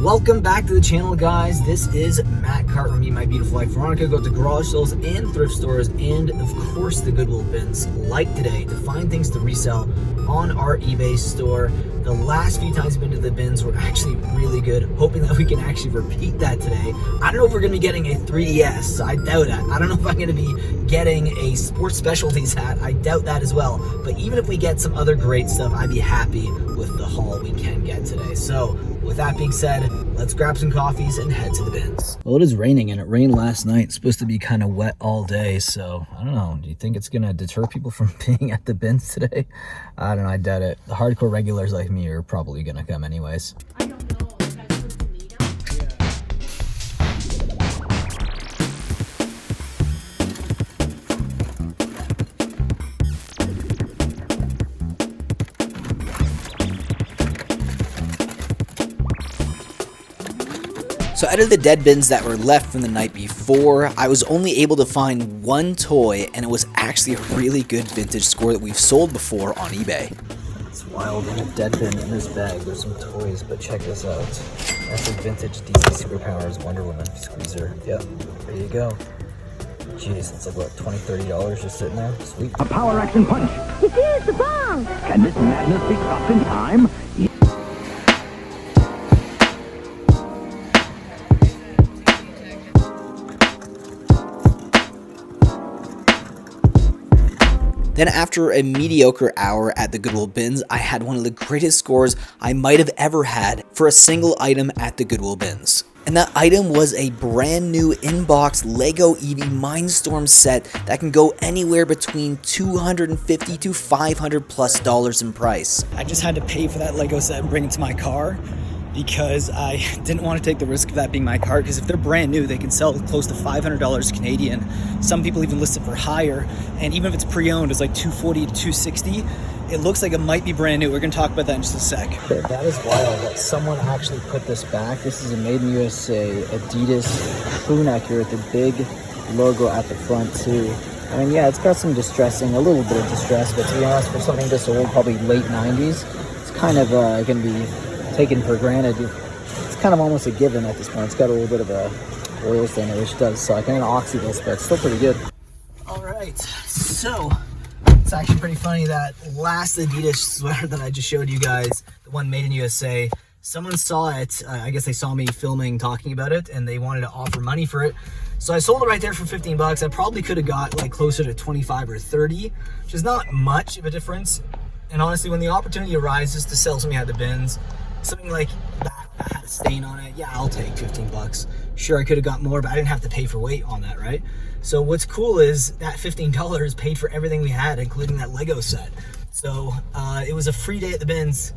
Welcome back to the channel, guys. This is Matt Carter, me, my beautiful wife Veronica. Go to garage sales and thrift stores and of course the Goodwill bins like today to find things to resell on our eBay store. The last few times we've been to the bins were actually really good. Hoping that we can actually repeat that today. I don't know if we're gonna be getting a 3DS. I doubt it. I don't know if I'm gonna be getting a sports specialties hat. I doubt that as well. But even if we get some other great stuff, I'd be happy with the haul we can get today. So with that being said, let's grab some coffees and head to the bins. Well, it is raining and it rained last night. It's supposed to be kind of wet all day. So I don't know. Do you think it's going to deter people from being at the bins today? I don't know. I doubt it. The hardcore regulars like me are probably going to come anyways. I don't know. That's supposed to meet them? So out of the dead bins that were left from the night before, I was only able to find one toy, and it was actually a really good vintage score that we've sold before on eBay. It's wild. In a dead bin in this bag, there's some toys, but check this out. That's a vintage DC Superpowers Wonder Woman squeezer. Yep, there you go. Jeez, it's like what, $20, $30 just sitting there? Sweet. A power action punch. It is the bomb! Can this madness be stopped in time? Then after a mediocre hour at the Goodwill bins, I had one of the greatest scores I might have ever had for a single item at the Goodwill bins. And that item was a brand new in-box Lego Eevee Mindstorm set that can go anywhere between $250 to $500+ in price. I just had to pay for that Lego set and bring it to my car because I didn't want to take the risk of that being my car, because if they're brand new, they can sell close to $500 Canadian. Some people even list it for higher, and even if it's pre-owned, it's like $240 to $260. It looks like it might be brand new. We're gonna talk about that in just a sec. That is wild that someone actually put this back. This is a Made in USA Adidas crew neck here with the big logo at the front too. I mean, yeah, it's got some distressing, a little bit of distress, but to be honest, for something this old, probably late 90s, it's kind of gonna be taken for granted. It's kind of almost a given at this point. It's got a little bit of a oil stain, which does suck, and an oxy this, but it's still pretty good. All right, so it's actually pretty funny that last Adidas sweater that I just showed you guys, the one Made in USA, someone saw it. I guess they saw me filming, talking about it, and they wanted to offer money for it. So I sold it right there for 15 bucks. I probably could have got like closer to 25 or 30, which is not much of a difference. And honestly, when the opportunity arises to sell something at the bins, something like that had a stain on it, yeah, I'll take 15 bucks. Sure, I could have got more, but I didn't have to pay for weight on that, right? So what's cool is that $15 paid for everything we had, including that Lego set. So it was a free day at the bins.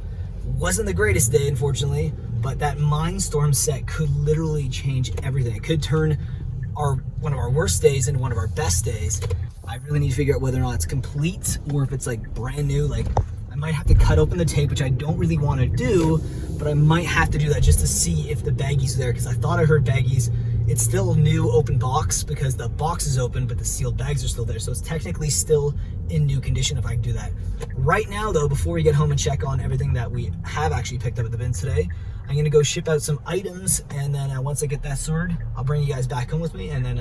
Wasn't the greatest day, unfortunately, but that Mindstorm set could literally change everything. It could turn one of our worst days into one of our best days. I really need to figure out whether or not it's complete or if it's like brand new. Like, I might have to cut open the tape, which I don't really want to do, but I might have to do that just to see if the baggies are there, because I thought I heard baggies. It's still a new open box because the box is open, but the sealed bags are still there. So it's technically still in new condition if I can do that. Right now though, before we get home and check on everything that we have actually picked up at the bins today, I'm gonna go ship out some items, and then once I get that sorted, I'll bring you guys back home with me, and then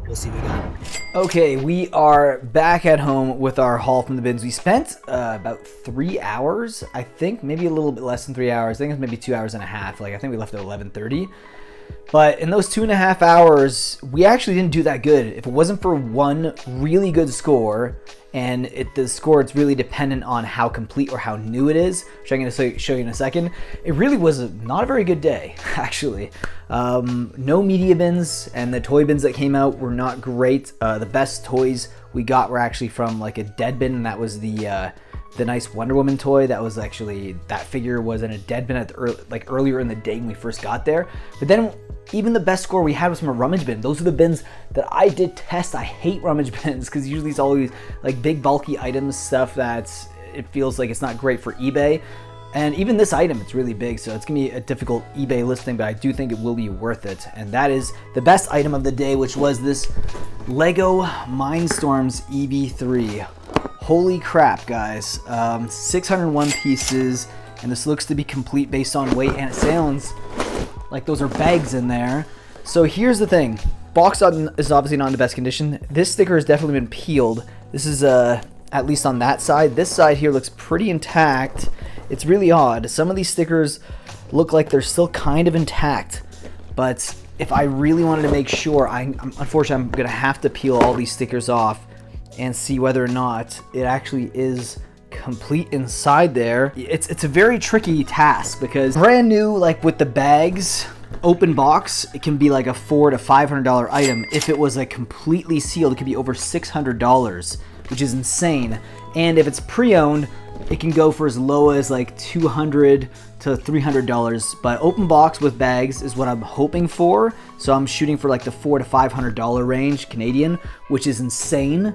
we'll see what we got. Okay, we are back at home with our haul from the bins. We spent about 3 hours, I think, maybe a little bit less than 3 hours. I think it was maybe 2 hours and a half. Like, I think we left at 11:30. But in those 2.5 hours, we actually didn't do that good. If it wasn't for one really good score, and the score, it's really dependent on how complete or how new it is, which I'm going to show you in a second. It really was not a very good day, actually. No media bins, and the toy bins that came out were not great. The best toys we got were actually from like a dead bin, and that was the nice Wonder Woman toy. That was actually, that figure was in a dead bin at earlier in the day when we first got there. But then even the best score we had was from a rummage bin. Those are the bins that I detest. I hate rummage bins because usually it's always like big bulky items, stuff that it feels like it's not great for eBay. And even this item, it's really big, so it's gonna be a difficult eBay listing, but I do think it will be worth it. And that is the best item of the day, which was this Lego Mindstorms EV3. Holy crap, guys. 601 pieces, and this looks to be complete based on weight, and it sounds like those are bags in there. So here's the thing. Box art is obviously not in the best condition. This sticker has definitely been peeled. This is at least on that side. This side here looks pretty intact. It's really odd. Some of these stickers look like they're still kind of intact, but if I really wanted to make sure, unfortunately I'm gonna have to peel all these stickers off and see whether or not it actually is complete inside there. It's a very tricky task because brand new, like with the bags, open box, it can be like a $400 to $500 item. If it was like completely sealed, it could be over $600, which is insane. And if it's pre-owned, it can go for as low as like $200 to $300. But open box with bags is what I'm hoping for. So I'm shooting for like the $400 to $500 range Canadian, which is insane.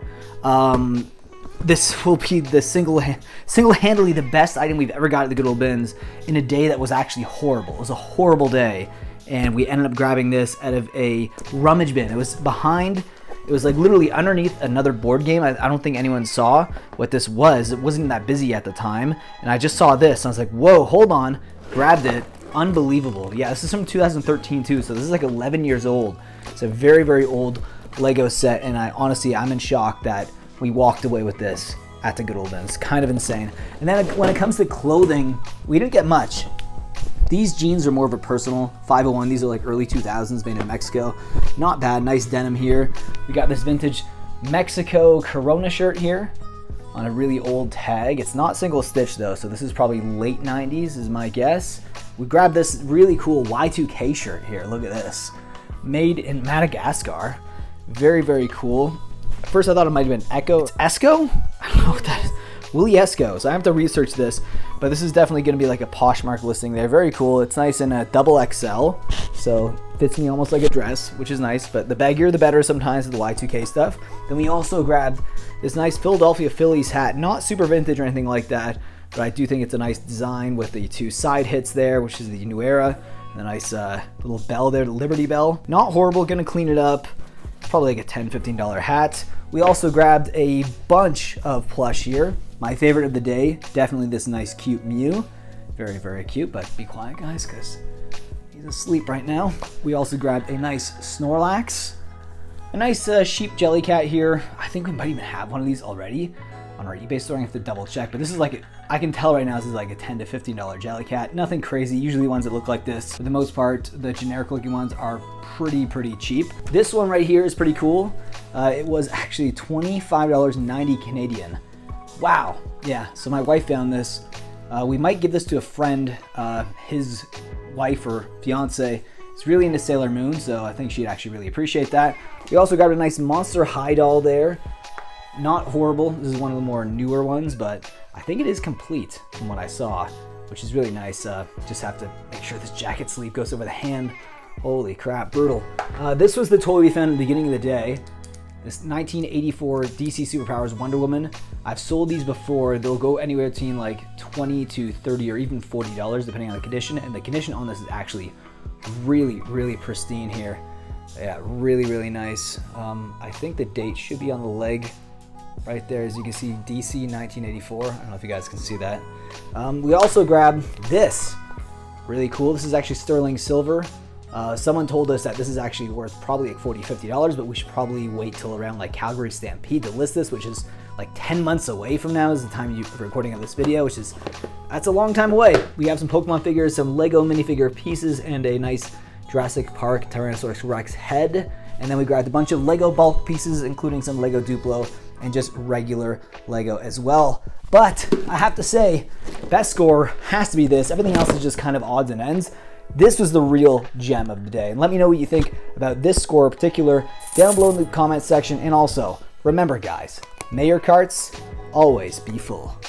This will be the single-handedly the best item we've ever got at the Goodwill bins in a day that was actually horrible. It was a horrible day, and we ended up grabbing this out of a rummage bin. It was behind, it was like literally underneath another board game. I don't think anyone saw what this was. It wasn't that busy at the time, and I just saw this. I was like, whoa, hold on. Grabbed it. Unbelievable. Yeah, this is from 2013 too, so this is like 11 years old. It's a very, very old Lego set, and I'm in shock that we walked away with this at the Goodwill bin. It's kind of insane. And then when it comes to clothing, we didn't get much. These jeans are more of a personal 501. These are like early 2000s, made in Mexico. Not bad, nice denim here. We got this vintage Mexico Corona shirt here on a really old tag. It's not single stitch though, so this is probably late 90s is my guess. We grabbed this really cool Y2K shirt here. Look at this. Made in Madagascar. Very, very cool. At first I thought it might have been Echo. It's Esco? I don't know what that is. Willie Esco. So I have to research this, but this is definitely going to be like a Poshmark listing there. Very cool. It's nice in a double XL, so fits me almost like a dress, which is nice, but the baggier the better sometimes with the Y2K stuff. Then we also grabbed this nice Philadelphia Phillies hat. Not super vintage or anything like that, but I do think it's a nice design with the two side hits there, which is the New Era. And a nice little bell there, the Liberty Bell. Not horrible, gonna clean it up. Probably like a $10, $15 hat. We also grabbed a bunch of plush here. My favorite of the day, definitely this nice cute Mew. Very, very cute, but be quiet guys, because he's asleep right now. We also grabbed a nice Snorlax. A nice sheep Jellycat here. I think we might even have one of these already on our eBay store. I have to double check, but this is like, I can tell right now this is like a $10 to $15 Jellycat. Nothing crazy, usually ones that look like this. For the most part, the generic looking ones are pretty cheap. This one right here is pretty cool. It was actually $25.90 Canadian. Wow, yeah, so my wife found this. We might give this to a friend, his wife or fiance is really into Sailor Moon, so I think she'd actually really appreciate that. We also grabbed a nice Monster High doll there. Not horrible, this is one of the more newer ones, but I think it is complete from what I saw, which is really nice. Just have to make sure this jacket sleeve goes over the hand. Holy crap, brutal. This was the toy we found at the beginning of the day. This 1984 DC Superpowers Wonder Woman. I've sold these before. They'll go anywhere between like $20 to $30 or even $40 depending on the condition. And the condition on this is actually really pristine here. Yeah, really nice. I think the date should be on the leg right there. As you can see, DC 1984. I don't know if you guys can see that. We also grabbed this. Really cool. This is actually sterling silver. Someone told us that this is actually worth probably like $40, $50, but we should probably wait till around like Calgary Stampede to list this, which is like 10 months away from now is the time you're recording of this video, which is, that's a long time away. We have some Pokemon figures, some Lego minifigure pieces, and a nice Jurassic Park Tyrannosaurus Rex head. And then we grabbed a bunch of Lego bulk pieces, including some Lego Duplo and just regular Lego as well. But I have to say, best score has to be this. Everything else is just kind of odds and ends. This was the real gem of the day. And let me know what you think about this score in particular down below in the comment section. And also, remember guys, may your carts always be full.